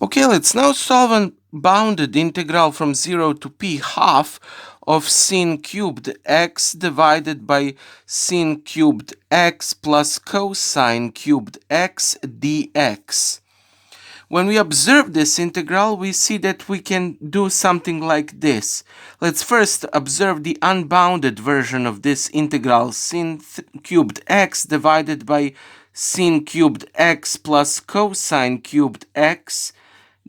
Okay, let's now solve a bounded integral from 0 to p half of sin cubed x divided by sin cubed x plus cosine cubed x dx. When we observe this integral, we see that we can do something like this. Let's first observe the unbounded version of this integral, sin cubed x divided by sin cubed x plus cosine cubed x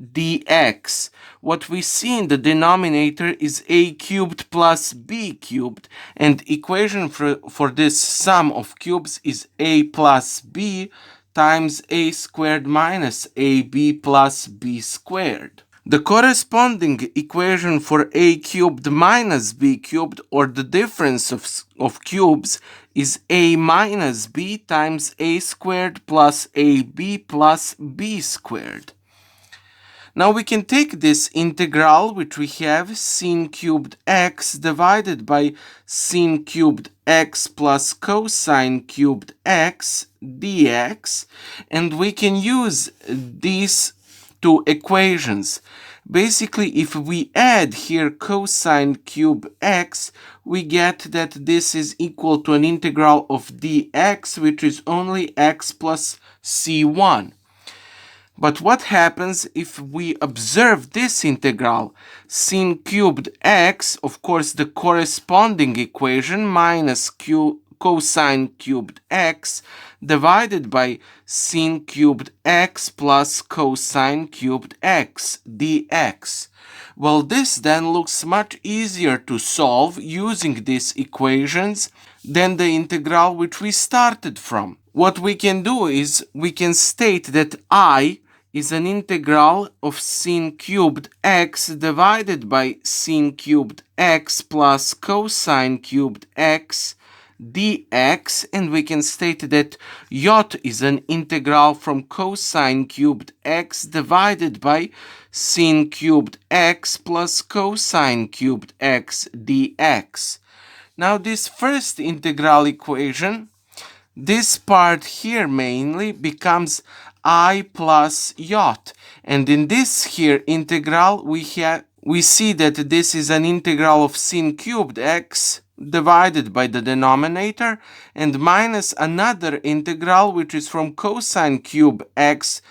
dx. What we see in the denominator is a cubed plus b cubed, and equation for this sum of cubes is a plus b times a squared minus ab plus b squared. The corresponding equation for a cubed minus b cubed, or the difference of cubes, is a minus b times a squared plus ab plus b squared. Now we can take this integral, which we have sin cubed x divided by sin cubed x plus cosine cubed x dx, and we can use these two equations. Basically, if we add here cosine cube x, we get that this is equal to an integral of dx, which is only x plus c1. But what happens if we observe this integral? Sin cubed x, of course, the corresponding equation, minus cosine cubed x divided by sin cubed x plus cosine cubed x dx. Well, this then looks much easier to solve using these equations than the integral which we started from. What we can do is we can state that I is an integral of sin cubed x divided by sin cubed x plus cosine cubed x dx, and we can state that j is an integral from cosine cubed x divided by sin cubed x plus cosine cubed x dx. Now this first integral equation, this part here mainly becomes I plus yacht, and in this here integral we see that this is an integral of sin cubed x divided by the denominator and minus another integral which is from cosine cube x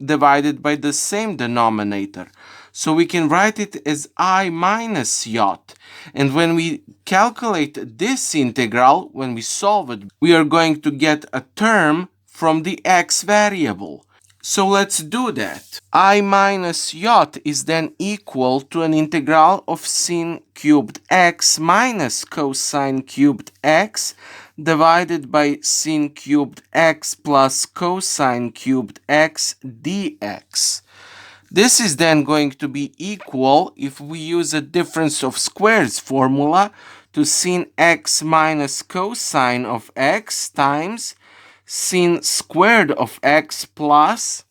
divided by the same denominator. So we can write it as I minus yacht. And when we calculate this integral, when we solve it, we are going to get a term from the x variable. So let's do that. I minus yacht is then equal to an integral of sin cubed x minus cosine cubed x divided by sin cubed x plus cosine cubed x dx. This is then going to be equal, if we use a difference of squares formula, to sin x minus cosine of x times sin squared of x plus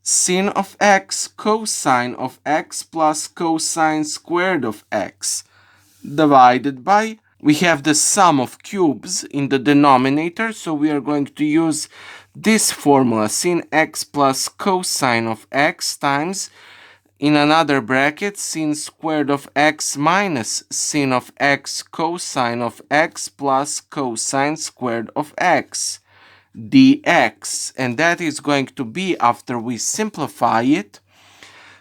sin of x cosine of x plus cosine squared of x divided by, we have the sum of cubes in the denominator, so we are going to use this formula, sin x plus cosine of x times, in another bracket, sin squared of x minus sin of x cosine of x plus cosine squared of x dx. And that is going to be, after we simplify it,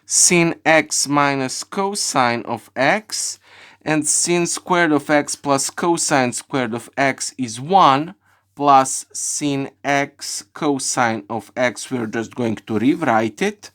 sin x minus cosine of x, and sin squared of x plus cosine squared of x is 1, plus sin x cosine of x, we're just going to rewrite it.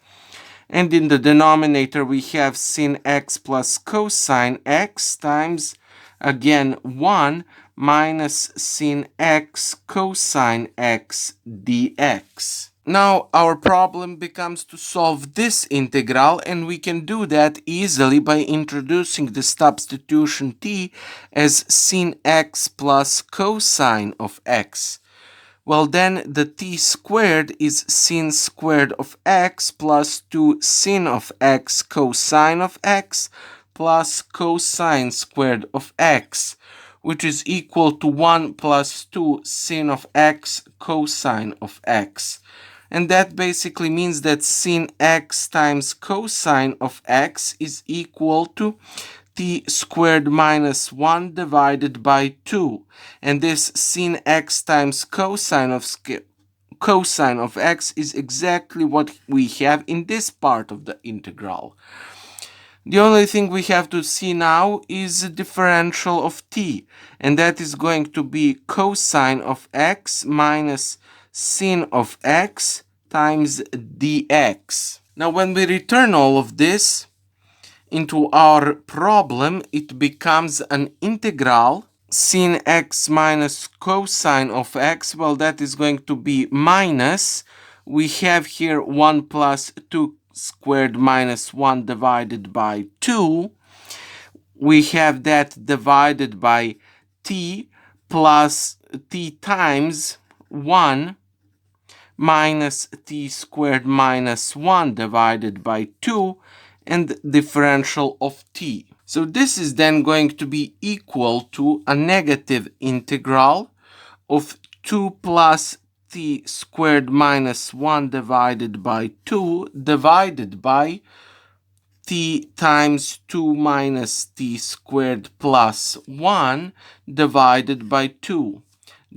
And in the denominator we have sin x plus cosine x times, again, 1 minus sin x cosine x dx. Now our problem becomes to solve this integral, and we can do that easily by introducing the substitution t as sin x plus cosine of x. Well, then the t squared is sin squared of x plus 2 sin of x cosine of x plus cosine squared of x, which is equal to 1 plus 2 sin of x cosine of x. And that basically means that sin x times cosine of x is equal to t squared minus 1 divided by 2. And this sin x times cosine of x is exactly what we have in this part of the integral. The only thing we have to see now is the differential of t, and that is going to be cosine of x minus sin of x times dx. Now when we return all of this into our problem, it becomes an integral sin x minus cosine of x. Well, that is going to be minus. We have here 1 plus 2 squared minus 1 divided by 2. We have that divided by t plus t times 1 minus t squared minus 1 divided by 2 and differential of t. So this is then going to be equal to a negative integral of 2 plus t squared minus 1 divided by 2 divided by t times 2 minus t squared plus 1 divided by 2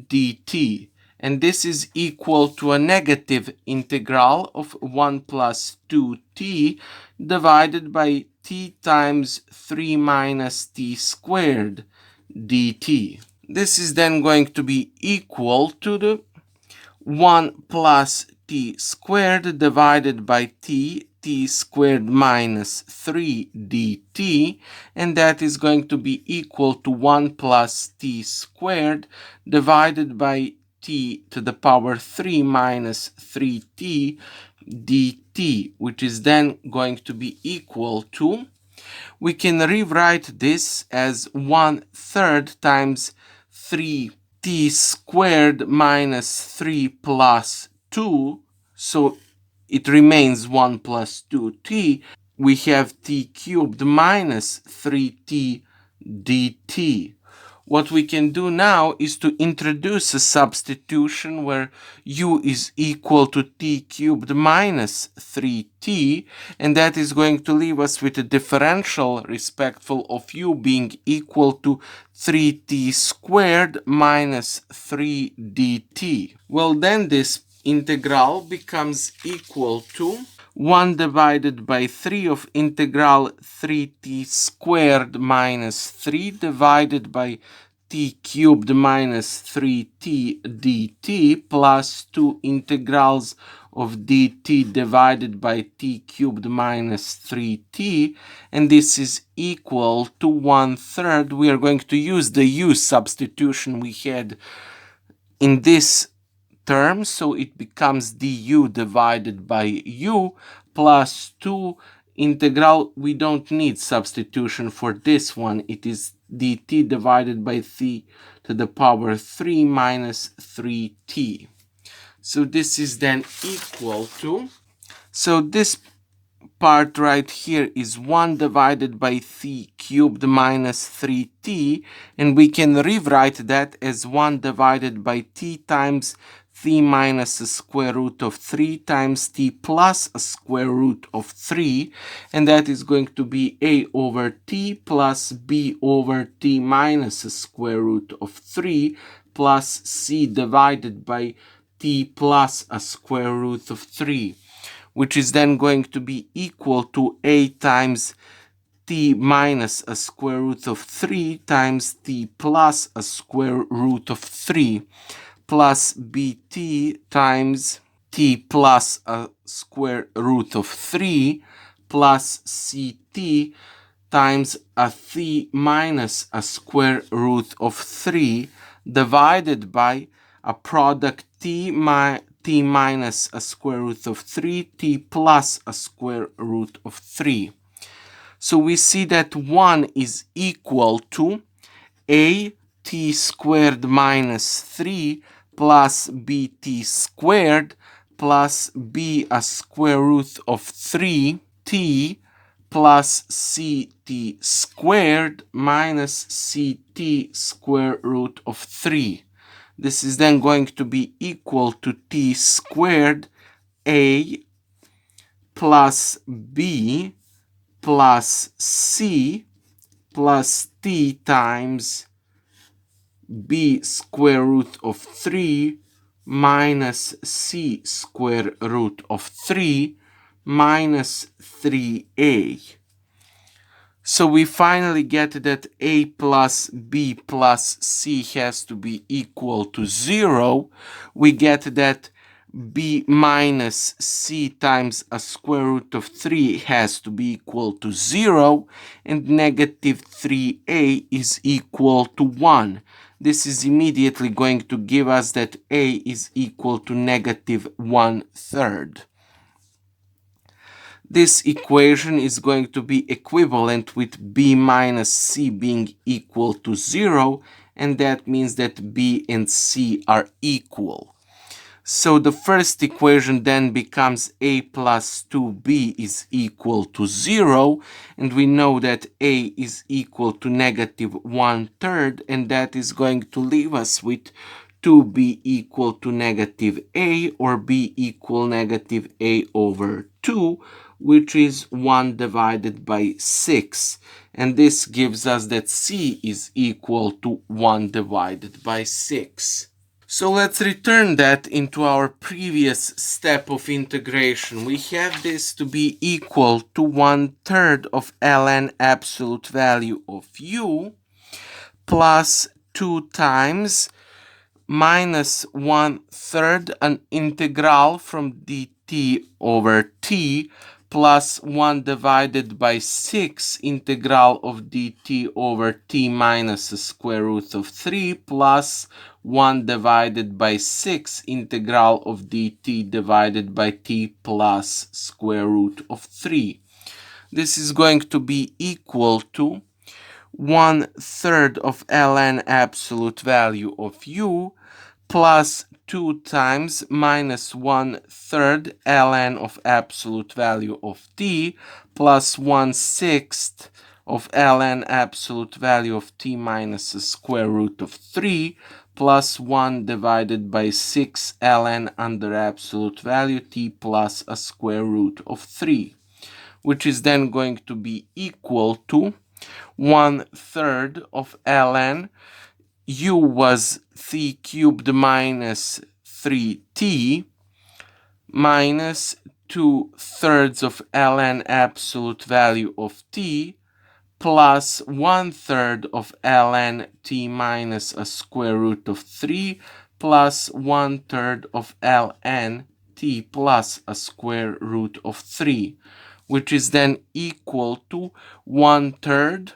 dt. And this is equal to a negative integral of 1 plus 2t divided by t times 3 minus t squared dt. This is then going to be equal to the 1 plus t squared divided by t squared minus 3 dt, and that is going to be equal to 1 plus t squared divided by t to the power 3 minus 3t dt, which is then going to be equal to, we can rewrite this as 1/3 times 3t squared minus 3 plus 2, so it remains 1 plus 2t. We have t cubed minus 3t dt. What we can do now is to introduce a substitution where u is equal to t cubed minus 3t, and that is going to leave us with a differential respectful of u being equal to 3t squared minus 3 dt. Well, then this integral becomes equal to 1 divided by 3 of integral 3t squared minus 3 divided by t cubed minus 3t dt plus 2 integrals of dt divided by t cubed minus 3t, and this is equal to 1/3. We are going to use the u substitution we had in this term, so it becomes du divided by u plus 2 integral. We don't need substitution for this one. It is dt divided by t to the power 3 minus 3t. So this is then equal to, so this part right here is 1 divided by t cubed minus 3t, and we can rewrite that as 1 divided by t times t minus a square root of 3 times t plus a square root of 3, and that is going to be a over t plus b over t minus a square root of 3 plus c divided by t plus a square root of 3, which is then going to be equal to a times t minus a square root of 3 times t plus a square root of 3 plus bt times t plus a square root of 3 plus ct times a t minus a square root of 3 divided by a product t minus a square root of 3, t plus a square root of 3. So we see that 1 is equal to a t squared minus 3 plus bt squared plus b a square root of 3t plus ct squared minus ct square root of 3. This is then going to be equal to t squared A plus B plus C plus T times B square root of 3 minus C square root of 3 minus 3A. So we finally get that A plus B plus C has to be equal to 0. We get that B minus C times a square root of 3 has to be equal to 0, and negative 3A is equal to 1. This is immediately going to give us that A is equal to negative 1/3. This equation is going to be equivalent with B minus C being equal to 0, and that means that B and C are equal. So the first equation then becomes A plus 2B is equal to 0, and we know that A is equal to negative 1/3, and that is going to leave us with 2B equal to negative A, or B equal negative A over 2, which is 1 divided by 6. And this gives us that C is equal to 1 divided by 6. So let's return that into our previous step of integration. We have this to be equal to 1/3 of ln absolute value of u plus 2 times minus 1/3 an integral from dt over t plus 1 divided by 6 integral of dt over t minus the square root of 3 plus 1 divided by 6 integral of dt divided by t plus square root of 3. This is going to be equal to 1/3 of ln absolute value of u plus 2 times minus 1/3 ln of absolute value of t plus 1/6 of ln absolute value of t minus the square root of 3 plus 1 divided by 6 ln under absolute value t plus a square root of 3, which is then going to be equal to 1/3 of ln u was t cubed minus 3t minus 2/3 of ln absolute value of t plus 1/3 of ln t minus a square root of 3 plus 1/3 of ln t plus a square root of 3, which is then equal to 1/3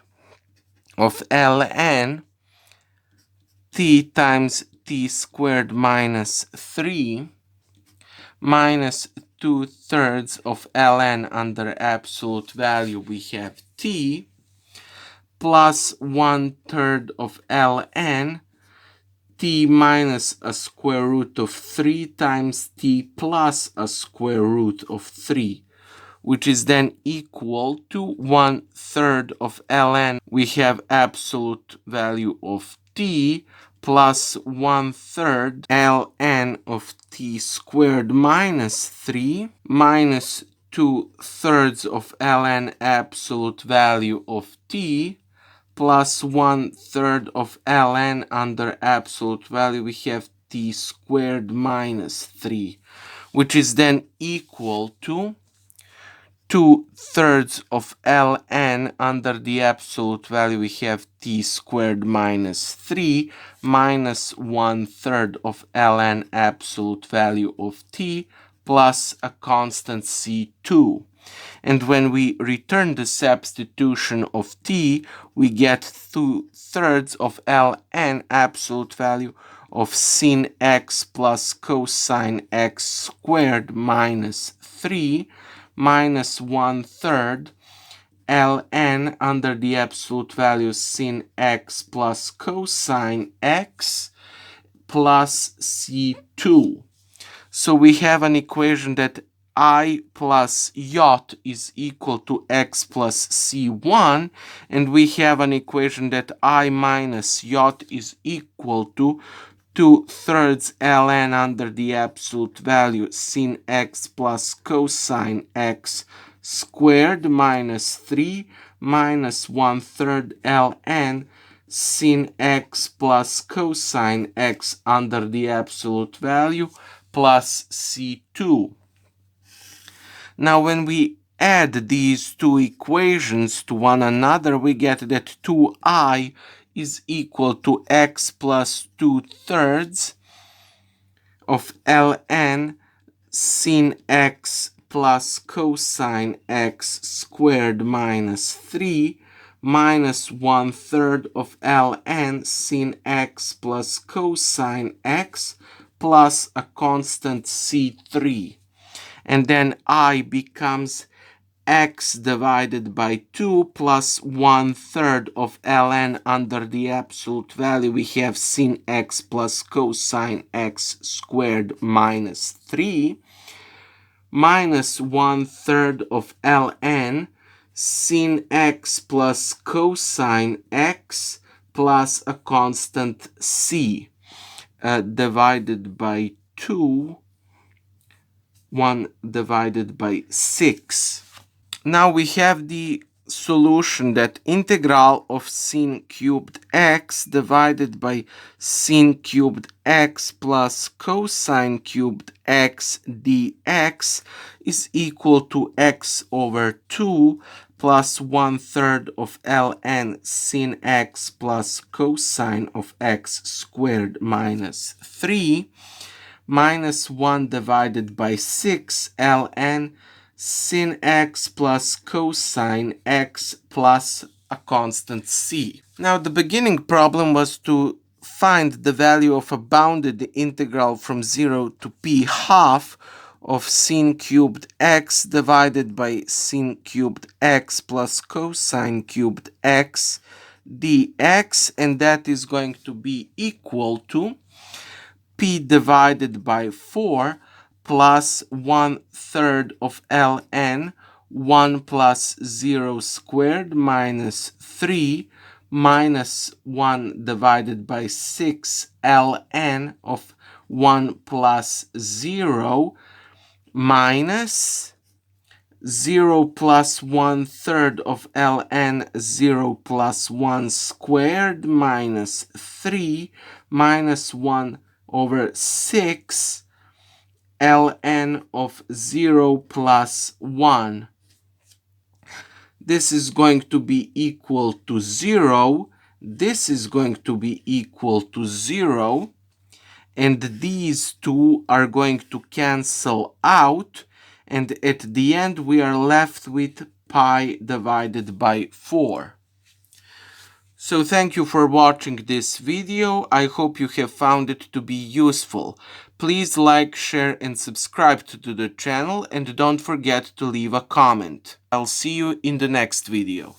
of ln t times t squared minus 3 minus 2/3 of ln under absolute value we have t plus 1/3 of ln t minus a square root of 3 times t plus a square root of 3, which is then equal to 1/3 of ln. We have absolute value of t plus 1/3 ln of t squared minus 3 minus 2/3 of ln absolute value of t plus 1/3 of ln under absolute value we have t squared minus 3, which is then equal to 2/3 of ln under the absolute value we have t squared minus 3 minus 1/3 of ln absolute value of t plus a constant c2. And when we return the substitution of t, we get 2/3 of ln absolute value of sin x plus cosine x squared minus 3 minus 1/3 ln under the absolute value sin x plus cosine x plus c2. So we have an equation that I plus j is equal to x plus c1, and we have an equation that I minus j is equal to 2/3 ln under the absolute value sin x plus cosine x squared minus 3 minus 1/3 ln sin x plus cosine x under the absolute value plus c2. Now when we add these two equations to one another, we get that 2I is equal to x plus 2/3 of ln sin x plus cosine x squared minus 3 minus 1/3 of ln sin x plus cosine x plus a constant c3. And then I becomes x divided by 2 plus 1/3 of ln under the absolute value. We have sin x plus cosine x squared minus 3 minus 1/3 of ln sin x plus cosine x plus a constant c divided by 2, 1 divided by 6. Now we have the solution that integral of sin cubed x divided by sin cubed x plus cosine cubed x dx is equal to x over 2 plus 1/3 of ln sin x plus cosine of x squared minus 3 minus 1 divided by 6 ln sin x plus cosine x plus a constant c. Now the beginning problem was to find the value of a bounded integral from 0 to p half of sin cubed x divided by sin cubed x plus cosine cubed x dx, and that is going to be equal to p divided by 4 plus 1/3 of ln 1 plus 0 squared minus 3 minus 1 divided by 6 ln of 1 plus 0 minus 0 plus 1/3 of ln 0 plus 1 squared minus 3 minus 1 over 6 ln of 0 plus 1. This is going to be equal to 0. This is going to be equal to 0. And these two are going to cancel out. And at the end, we are left with pi divided by 4. So thank you for watching this video. I hope you have found it to be useful. Please like, share and subscribe to the channel, and don't forget to leave a comment. I'll see you in the next video.